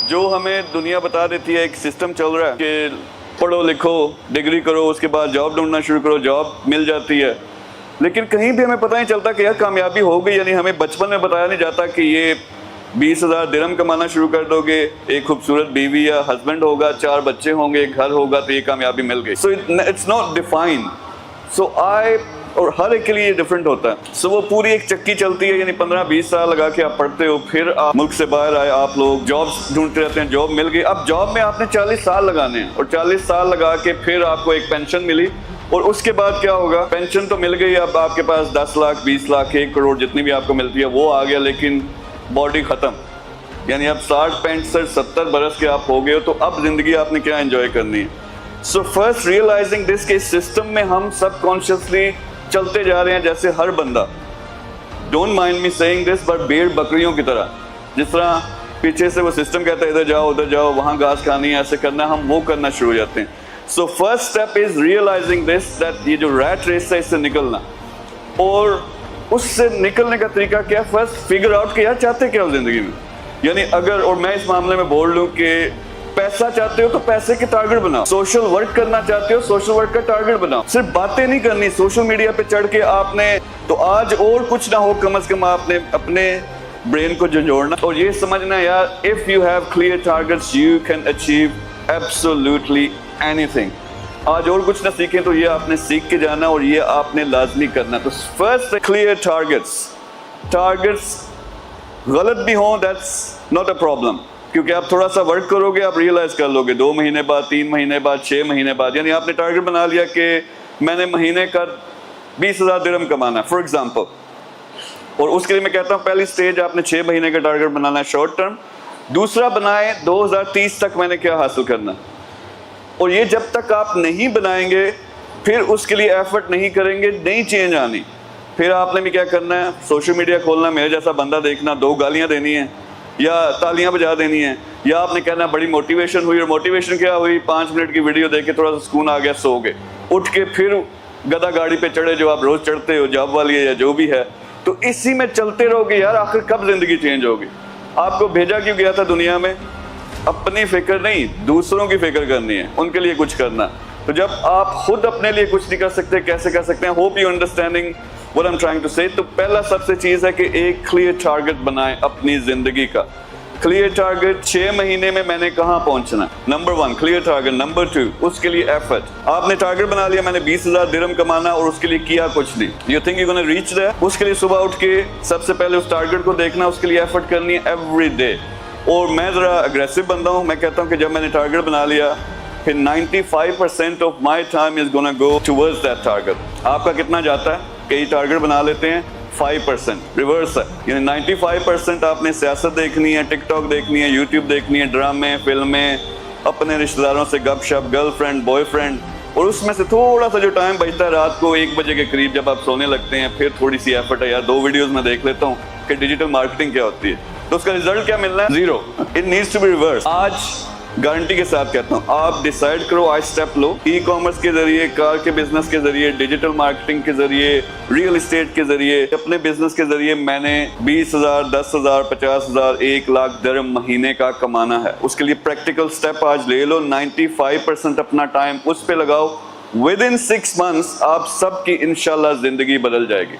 جو ہمیں دنیا بتا دیتی ہے ایک سسٹم چل رہا ہے کہ پڑھو لکھو ڈگری کرو اس کے بعد جاب ڈھونڈنا شروع کرو جاب مل جاتی ہے، لیکن کہیں بھی ہمیں پتہ نہیں چلتا کہ یار کامیابی ہو گئی. یعنی ہمیں بچپن میں بتایا نہیں جاتا کہ یہ 20,000 درہم کمانا شروع کر دو گے، ایک خوبصورت بیوی یا ہسبینڈ ہوگا، 4 بچے ہوں گے، گھر ہوگا تو یہ کامیابی مل گئی. So it's not defined. اور ہر ایک کے لیے یہ ڈفرینٹ ہوتا ہے. سو وہ پوری ایک چکی چلتی ہے. یعنی 15-20 سال لگا کے آپ پڑھتے ہو، پھر آپ ملک سے باہر آئے، آپ لوگ جابس ڈھونڈتے رہتے ہیں، جاب مل گئی. اب جاب میں آپ نے 40 سال لگانے ہیں، اور 40 سال لگا کے پھر آپ کو ایک پینشن ملی. اور اس کے بعد کیا ہوگا؟ پینشن تو مل گئی، اب آپ کے پاس 10 لاکھ 20 لاکھ 1 کروڑ جتنی بھی آپ کو ملتی ہے وہ آ گیا، لیکن باڈی ختم. یعنی اب 60 65 70 برس کے آپ ہو گئے ہو، تو اب زندگی آپ نے کیا انجوائے کرنی ہے؟ سو فرسٹ ریئلائزنگ دس کہ اس سسٹم میں ہم سب کانشیسلی چلتے جا رہے ہیں جیسے ہر بندہ، don't mind me saying this, but بھیڑ بکریوں کی طرح. جس طرح پیچھے سے وہ سسٹم کہتا ہے ادھر جاؤ ادھر جاؤ، وہاں گھاس کھانی ہے، ایسے کرنا ہے، ہم وہ کرنا شروع ہو جاتے ہیں. So first step is realising this that یہ جو ریٹ ریس ہے اس سے نکلنا. اور اس سے نکلنے کا طریقہ کیا؟ فرسٹ فگر آؤٹ کہ یار چاہتے کیا ہو زندگی میں. یعنی اگر، اور میں اس معاملے میں بول لوں کہ پیسہ چاہتے ہو تو پیسے کے ٹارگٹ بناؤ، سوشل ورک کرنا چاہتے ہو سوشل ورک کا ٹارگٹ بناؤ. صرف باتیں نہیں کرنی سوشل میڈیا پہ چڑھ کے آپ نے، تو آج اور کچھ نہ ہو کم از کم آپ نے اپنے برین کو جھنجھوڑنا اور یہ سمجھنا یار if you have clear targets you can achieve absolutely anything. آج اور کچھ نہ سیکھیں تو یہ آپ نے سیکھ کے جانا اور یہ آپ نے لازمی کرنا. تو فرسٹ کلیئر ٹارگٹس غلط بھی ہوں that's not a problem، کیونکہ آپ تھوڑا سا ورک کرو گے آپ ریئلائز کر لو گے 2 مہینے بعد 3 مہینے بعد 6 مہینے بعد. یعنی آپ نے ٹارگٹ بنا لیا کہ میں نے مہینے کا 20,000 درہم کمانا ہے فار ایگزامپل، اور اس کے لیے میں کہتا ہوں پہلی سٹیج آپ نے 6 مہینے کا ٹارگٹ بنانا ہے شارٹ ٹرم. دوسرا بنائیں 2030 تک میں نے کیا حاصل کرنا، اور یہ جب تک آپ نہیں بنائیں گے پھر اس کے لیے ایفرٹ نہیں کریں گے نہیں چینج آنی. پھر آپ نے بھی کیا کرنا ہے؟ سوشل میڈیا کھولنا، میرے جیسا بندہ دیکھنا، 2 گالیاں دینی ہیں یا تالیاں بجا دینی ہیں، یا آپ نے کہنا بڑی موٹیویشن ہوئی. اور موٹیویشن کیا ہوئی؟ 5 منٹ کی ویڈیو دیکھ کے تھوڑا سا سکون آ گیا، سو گئے. اٹھ کے پھر گدا گاڑی پہ چڑھے جو آپ روز چڑھتے ہو، جاب والی ہے یا جو بھی ہے. تو اسی میں چلتے رہو گے یار، آخر کب زندگی چینج ہوگی؟ آپ کو بھیجا کیوں گیا تھا دنیا میں؟ اپنی فکر نہیں، دوسروں کی فکر کرنی ہے، ان کے لیے کچھ کرنا. تو جب آپ خود اپنے لیے کچھ نہیں کر سکتے کیسے کر سکتے ہیں؟ Hope you understanding what I'm trying to say. تو پہلا سب سے چیز ہے کہ ایک کلیئر ٹارگٹ بنائیں اپنی زندگی کا. کلیئر ٹارگٹ 6 مہینے میں نے کہاں پہنچنا. Number 1 clear target. نمبر 2 اس کے لیے ایفرٹ. آپ نے ٹارگٹ بنا لیا میں نے 20,000 درہم کمانا اور اس کے لیے کیا کچھ نہیں. You think you're gonna reach there؟ اس کے لیے صبح اٹھ کے سب سے پہلے اس ٹارگٹ کو دیکھنا، اس کے لیے ایفرٹ کرنی ہے ایوری ڈے. اور میں ذرا اگریسو بندہ ہوں، میں کہتا ہوں کہ جب میں نے ٹارگٹ بنا لیا پھر 95% of my time is gonna go towards that target. آپ کا کتنا جاتا ہے؟ کئی ٹارگٹ بنا لیتے ہیں 5%، ریورس ہے. یعنی 95% آپ نے سیاست دیکھنی ہے، ٹک ٹاک دیکھنی ہے، یوٹیوب دیکھنی ہے، ڈرامے فلمیں، اپنے رشتہ داروں سے گپ شپ، گرل فرینڈ بوائے فرینڈ. اور اس میں سے تھوڑا سا جو ٹائم بچتا ہے رات کو 1 بجے کے قریب جب آپ سونے لگتے ہیں، پھر تھوڑی سی ایفرٹ ہے یار 2 ویڈیوز میں دیکھ لیتا ہوں کہ ڈیجیٹل مارکیٹنگ کیا ہوتی ہے. تو اس کا ریزلٹ کیا ملنا ہے؟ 0. It needs to be reverse. آج گارنٹی کے ساتھ کہتا ہوں آپ ڈیسائیڈ کرو، آج اسٹیپ لو. ای کامرس کے ذریعے، کار کے بزنس کے ذریعے، ڈیجیٹل مارکیٹنگ کے ذریعے، ریئل اسٹیٹ کے ذریعے، اپنے بزنس کے ذریعے میں نے 20,000 10,000 50,000 1 لاکھ درہم مہینے کا کمانا ہے. اس کے لیے پریکٹیکل اسٹیپ آج لے لو. 95% اپنا ٹائم اس پہ لگاؤ. ود ان 6 months آپ سب کی انشاءاللہ زندگی بدل جائے گی.